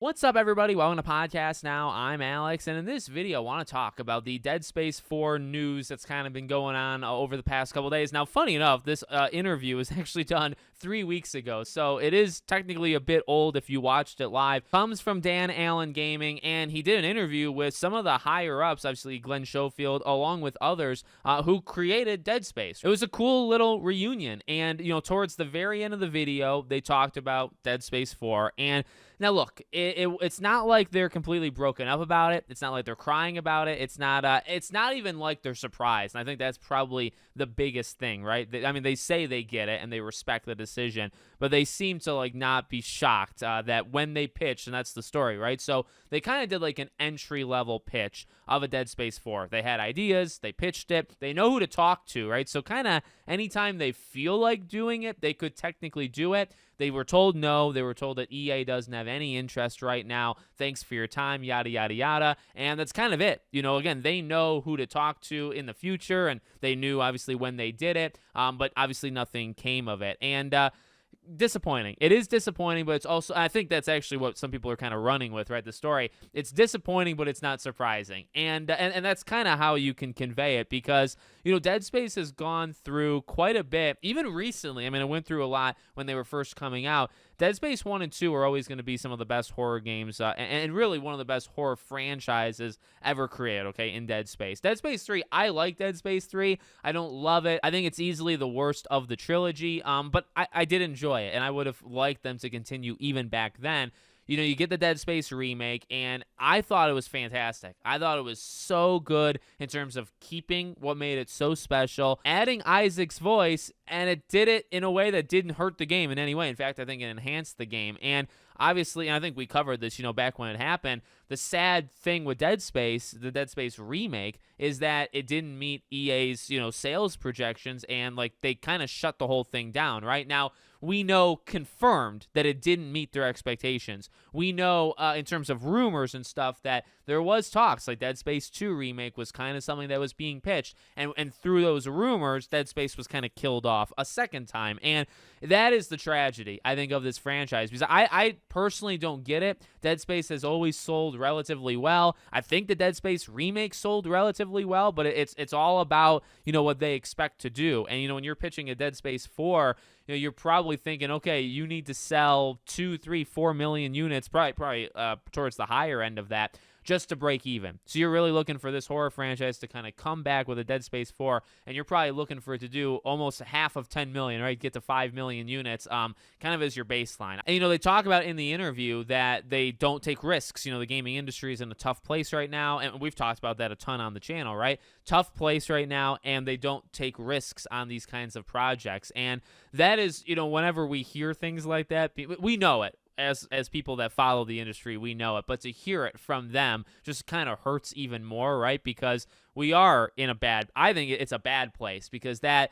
What's up, everybody? Welcome to Podcast Now. I'm Alex, and in this video, I want to talk about the Dead Space 4 news that's kind of been going on over the past couple days. Now, funny enough, this interview was actually done 3 weeks ago, so it is technically a bit old if you watched it live. Comes from Dan Allen Gaming, and he did an interview with some of the higher-ups, obviously Glenn Schofield, along with others who created Dead Space. It was a cool little reunion, and, towards the very end of the video, they talked about Dead Space 4, and now, look, it's not like they're completely broken up about it. It's not like they're crying about it. It's not even like they're surprised. And I think that's probably the biggest thing, right? They say they get it and they respect the decision, but they seem to not be shocked that when they pitched, and that's the story, right? So they kind of did like an entry-level pitch of a Dead Space 4. They had ideas, they pitched it, they know who to talk to, right? So kind of anytime they feel like doing it, they could technically do it. They were told no. They were told that EA doesn't have any interest right now. Thanks for your time, yada, yada, yada. And that's kind of it. Again, they know who to talk to in the future, and they knew, obviously, when they did it. But obviously nothing came of it. And disappointing. It is disappointing, but it's also, I think that's actually what some people are kind of running with, right? The story. It's disappointing, but it's not surprising. And that's kind of how you can convey it because, Dead Space has gone through quite a bit, even recently. It went through a lot when they were first coming out. Dead Space 1 and 2 are always going to be some of the best horror games and really one of the best horror franchises ever created, okay, in Dead Space. Dead Space 3, I like Dead Space 3. I don't love it. I think it's easily the worst of the trilogy, but I did enjoy it, and I would have liked them to continue even back then. You get the Dead Space remake, and I thought it was fantastic. I thought it was so good in terms of keeping what made it so special, adding Isaac's voice, and it did it in a way that didn't hurt the game in any way. In fact, I think it enhanced the game. And obviously, and I think we covered this, back when it happened, the sad thing with Dead Space, the Dead Space remake, is that it didn't meet EA's, sales projections, and they kind of shut the whole thing down. Right now, we know confirmed that it didn't meet their expectations. We know in terms of rumors and stuff that there was talks, like Dead Space 2 remake was kind of something that was being pitched, and through those rumors, Dead Space was kind of killed off a second time, and that is the tragedy, I think, of this franchise, because I personally don't get it. Dead Space has always sold relatively well. I think the Dead Space remake sold relatively well, but it's all about, what they expect to do, and, when you're pitching a Dead Space 4, you're probably thinking, okay, you need to sell 2, 3, 4 million units, probably towards the higher end of that, just to break even. So you're really looking for this horror franchise to kind of come back with a Dead Space 4, and you're probably looking for it to do almost half of 10 million, right? Get to 5 million units, kind of as your baseline. And, they talk about in the interview that they don't take risks. The gaming industry is in a tough place right now, and we've talked about that a ton on the channel, right? Tough place right now, and they don't take risks on these kinds of projects. And that is, whenever we hear things like that, we know it. As people that follow the industry, we know it, but to hear it from them just kind of hurts even more, right? Because we are in I think it's a bad place, because that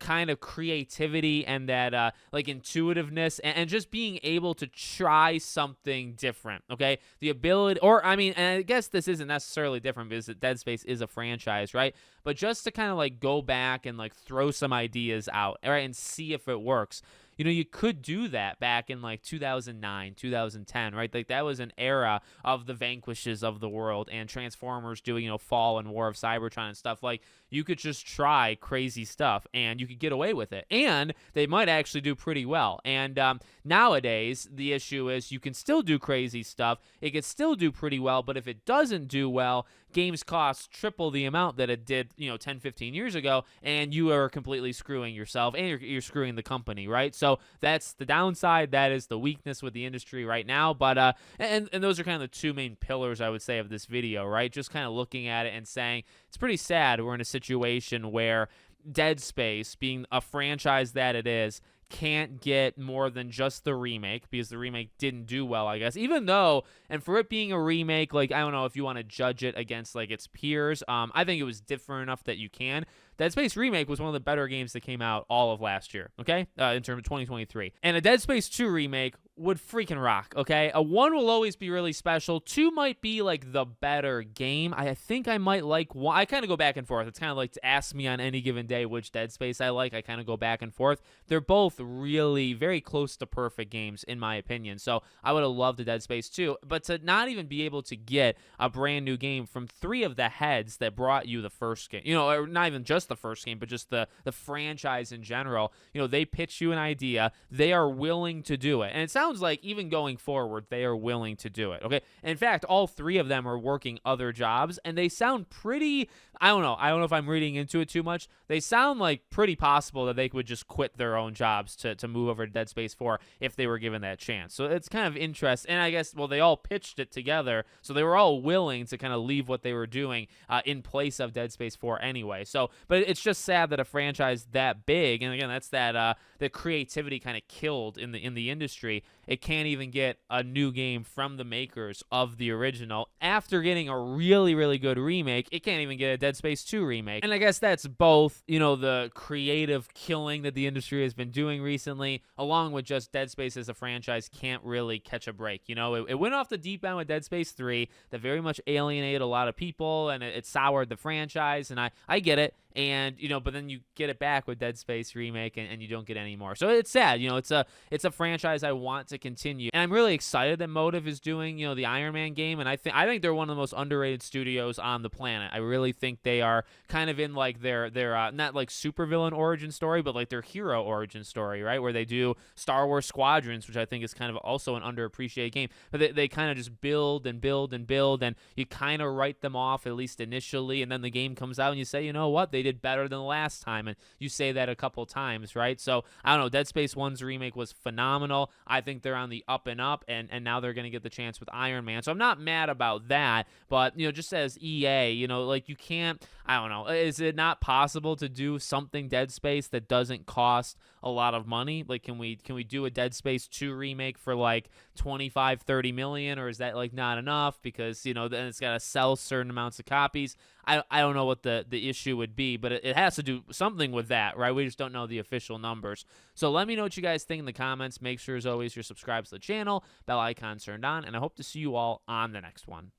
kind of creativity and that intuitiveness and just being able to try something different, okay? The ability, and I guess this isn't necessarily different because Dead Space is a franchise, right? But just to kind of go back and throw some ideas out, right, and see if it works. You could do that back in 2009, 2010, right? That was an era of the Vanquishes of the world and Transformers doing, Fall and War of Cybertron and stuff. You could just try crazy stuff and you could get away with it. And they might actually do pretty well. And nowadays, the issue is you can still do crazy stuff. It could still do pretty well, but if it doesn't do well, games cost triple the amount that it did, 10, 15 years ago, and you are completely screwing yourself and you're screwing the company, right? So that's the downside. That is the weakness with the industry right now. But and those are kind of the two main pillars, I would say, of this video, right? Just kind of looking at it and saying it's pretty sad we're in a situation where Dead Space, being a franchise that it is, can't get more than just the remake, because the remake didn't do well, I guess. Even though, and for it being a remake, I don't know if you want to judge it against its peers. I think it was different enough that you can. Dead Space remake was one of the better games that came out all of last year, okay? In terms of 2023. And a Dead Space 2 remake would freaking rock, okay? A 1 will always be really special. 2 might be like the better game. I think I might like 1. I kind of go back and forth. It's kind of like to ask me on any given day which Dead Space I like. I kind of go back and forth. They're both really very close to perfect games in my opinion. So I would have loved the Dead Space 2, but to not even be able to get a brand new game from 3 of the heads that brought you the first game, or not even just the first game, but just the franchise in general, they pitch you an idea. They are willing to do it. And it sounds like even going forward, they are willing to do it. Okay. In fact, all 3 of them are working other jobs and they sound pretty, I don't know if I'm reading into it too much. They sound like pretty possible that they would just quit their own jobs to move over to Dead Space 4 if they were given that chance. So it's kind of interesting. And I guess, well, they all pitched it together. So they were all willing to kind of leave what they were doing in place of Dead Space 4 anyway. So, but it's just sad that a franchise that big, and again, that's that the creativity kind of killed in the industry. It can't even get a new game from the makers of the original after getting a really, really good remake. It can't even get a Dead Space 2 remake. And I guess that's both, the creative killing that the industry has been doing recently, along with just Dead Space as a franchise can't really catch a break. It went off the deep end with Dead Space 3 that very much alienated a lot of people, and it soured the franchise, and I get it. And but then you get it back with Dead Space remake, and you don't get any more. So it's sad. It's a franchise I want to continue, and I'm really excited that Motive is doing the Iron Man game, and I think they're one of the most underrated studios on the planet. I really think they are kind of in like their not like supervillain origin story, but like their hero origin story, right? Where they do Star Wars Squadrons, which I think is kind of also an underappreciated game, but they kind of just build and build and build, and you kind of write them off at least initially, and then the game comes out and you say, you know what, they did better than the last time, and you say that a couple times, right? So I don't know, Dead Space 1's remake was phenomenal. I think they're on the up and up, and now they're going to get the chance with Iron Man, so I'm not mad about that. But just as EA, like you can't, I don't know, is it not possible to do something Dead Space that doesn't cost a lot of money? Like can we do a Dead Space 2 remake for like 25-30 million, or is that like not enough because then it's got to sell certain amounts of copies? I don't know what the issue would be, but it has to do something with that, right? We just don't know the official numbers. So let me know what you guys think in the comments. Make sure, as always, you're subscribed to the channel, bell icon turned on, and I hope to see you all on the next one.